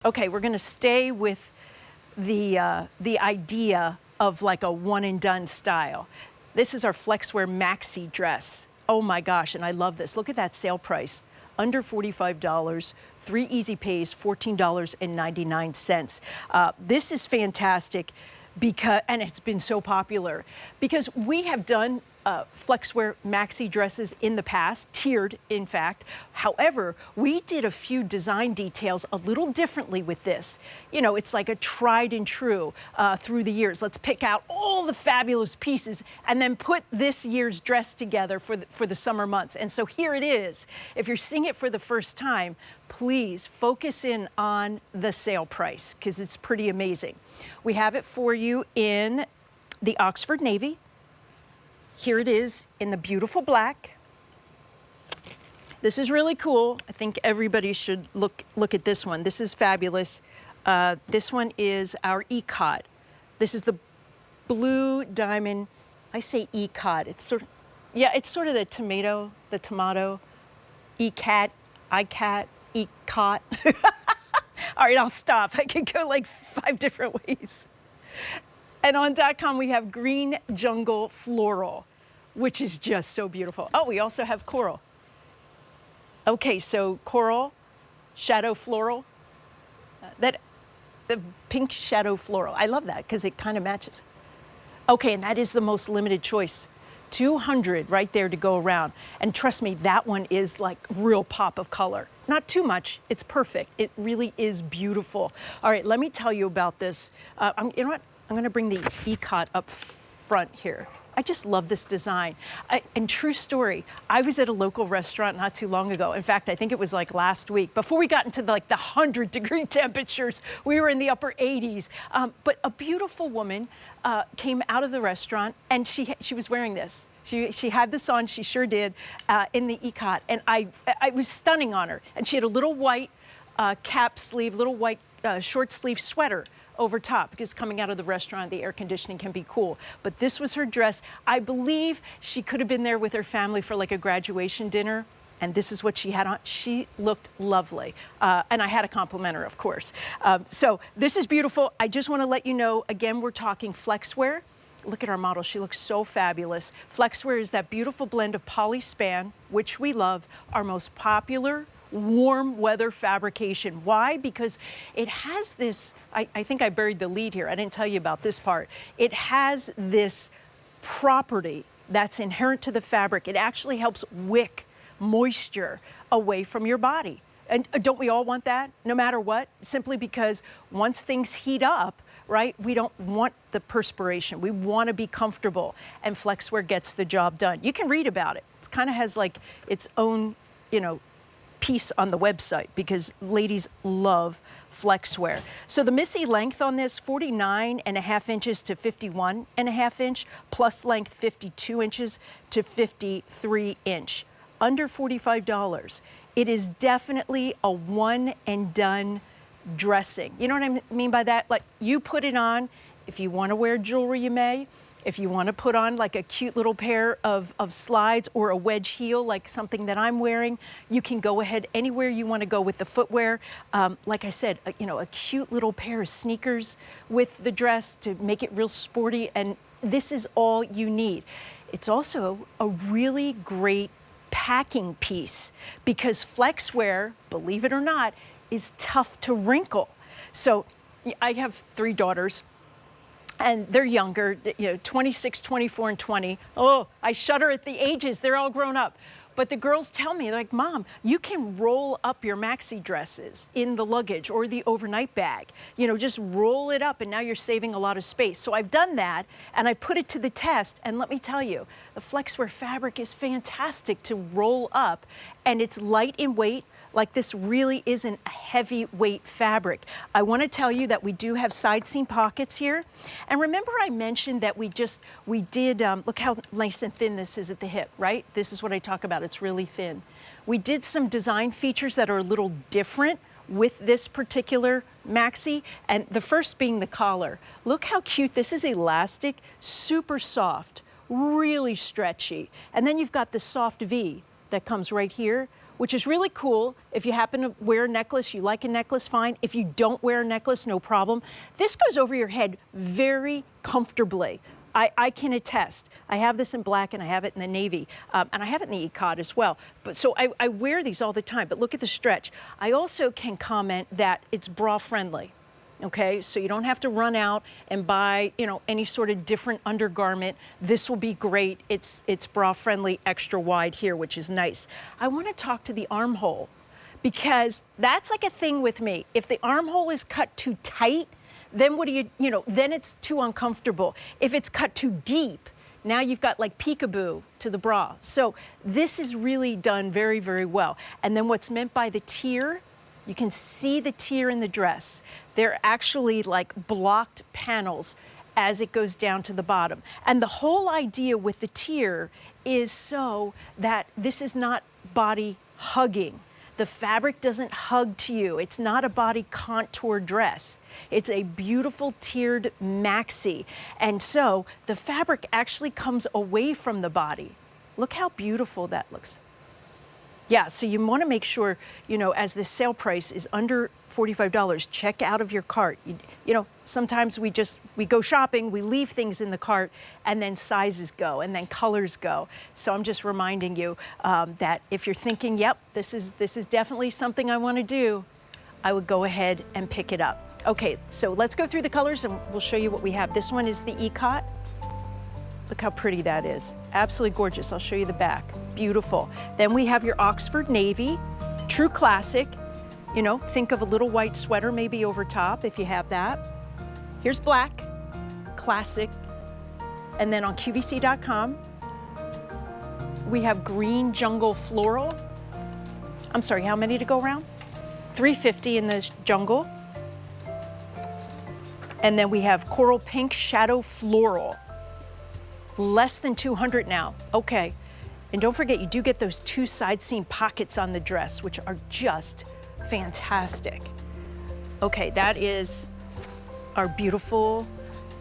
Okay, we're gonna stay with the idea of like a one and done style. This is our Flexwear Maxi dress. Oh my gosh, and I love this. Look at that sale price. Under $45, 3 easy pays, $14.99. This is fantastic because, and it's been so popular because we have done Flexwear Maxi dresses in the past, tiered in fact. However, we did a few design details a little differently with this. You know, it's like a tried and true through the years. Let's pick out all the fabulous pieces and then put this year's dress together for the summer months. And so here it is. If you're seeing it for the first time, please focus in on the sale price because it's pretty amazing. We have it for you in the Oxford Navy. Here it is in the beautiful black. This is really cool. I think everybody should look at this one. This is fabulous. This one is our ECOT. This is the blue diamond. I say ECOT. It's sort of, yeah, it's sort of the tomato, ECAT, ICAT, ECOT. All right, I'll stop. I could go like 5 different ways. And on .com, we have green jungle floral, which is just so beautiful. Oh, we also have coral. Okay, so coral, shadow floral, the pink shadow floral. I love that because it kind of matches. Okay, and that is the most limited choice. 200 right there to go around. And trust me, that one is like real pop of color. Not too much, it's perfect. It really is beautiful. All right, let me tell you about this. You know what? I'm gonna bring the ECOT up front here. I just love this design. And true story, I was at a local restaurant not too long ago. In fact, I think it was like last week. Before we got into the 100-degree temperatures, we were in the upper 80s. But a beautiful woman came out of the restaurant and she was wearing this. She had this on, she sure did, in the ECOT. And I was stunning on her. And she had a little white cap sleeve, little white short sleeve sweater over top because coming out of the restaurant, the air conditioning can be cool. But this was her dress. I believe she could have been there with her family for like a graduation dinner. And this is what she had on. She looked lovely. And I had to compliment her, of course. So this is beautiful. I just want to let you know, again, we're talking Flexwear. Look at our model. She looks so fabulous. Flexwear is that beautiful blend of polyspan, which we love, our most popular warm weather fabrication. Why? Because it has this, I think I buried the lead here. I didn't tell you about this part. It has this property that's inherent to the fabric. It actually helps wick moisture away from your body. And don't we all want that? No matter what? Simply because once things heat up, right, we don't want the perspiration. We want to be comfortable. And Flexwear gets the job done. You can read about it. It kind of has like its own, you know, piece on the website because ladies love Flexwear. So the Missy length on this, 49.5 inches to 51.5 inch, plus length 52 inches to 53 inch. Under $45. It is definitely a one and done dressing. You know what I mean by that? Like you put it on, if you want to wear jewelry, you may. If you want to put on like a cute little pair of slides or a wedge heel, like something that I'm wearing, you can go ahead anywhere you want to go with the footwear. Like I said, you know, a cute little pair of sneakers with the dress to make it real sporty. And this is all you need. It's also a really great packing piece because Flexwear, believe it or not, is tough to wrinkle. So I have 3 daughters. And they're younger, you know, 26, 24, and 20. Oh, I shudder at the ages. They're all grown up. But the girls tell me, like, Mom, you can roll up your maxi dresses in the luggage or the overnight bag. You know, just roll it up, and now you're saving a lot of space. So I've done that, and I put it to the test. And let me tell you, the Flexwear fabric is fantastic to roll up, and it's light in weight. Like this really isn't a heavyweight fabric. I want to tell you that we do have side seam pockets here. And remember I mentioned that we did, look how nice and thin this is at the hip, right? This is what I talk about, it's really thin. We did some design features that are a little different with this particular maxi, and the first being the collar. Look how cute, this is elastic, super soft, really stretchy. And then you've got the soft V that comes right here which is really cool. If you happen to wear a necklace, you like a necklace, fine. If you don't wear a necklace, no problem. This goes over your head very comfortably. I can attest. I have this in black and I have it in the navy, and I have it in the e-cot as well. But so I wear these all the time, but look at the stretch. I also can comment that it's bra friendly. Okay, so you don't have to run out and buy, you know, any sort of different undergarment. This will be great. It's bra friendly, extra wide here, which is nice. I want to talk to the armhole because that's like a thing with me. If the armhole is cut too tight, then what do you know, then it's too uncomfortable. If it's cut too deep, now you've got like peekaboo to the bra. So this is really done very, very well. And then what's meant by the tier, you can see the tier in the dress. They're actually like blocked panels as it goes down to the bottom. And the whole idea with the tier is so that this is not body hugging. The fabric doesn't hug to you. It's not a body contour dress. It's a beautiful tiered maxi. And so the fabric actually comes away from the body. Look how beautiful that looks. Yeah, so you want to make sure, you know, as the sale price is under $45, check out of your cart. You know, sometimes we go shopping, we leave things in the cart, and then sizes go, and then colors go. So I'm just reminding you that if you're thinking, yep, this is definitely something I want to do, I would go ahead and pick it up. Okay, so let's go through the colors and we'll show you what we have. This one is the e-cot. Look how pretty that is. Absolutely gorgeous. I'll show you the back. Beautiful. Then we have your Oxford navy, true classic. You know, think of a little white sweater maybe over top if you have that. Here's black, classic. And then on QVC.com, we have green jungle floral. I'm sorry, how many to go around? 350 in the jungle. And then we have coral pink shadow floral. Less than 200 now. Okay. And don't forget, you do get those two side seam pockets on the dress, which are just fantastic. Okay, that is our beautiful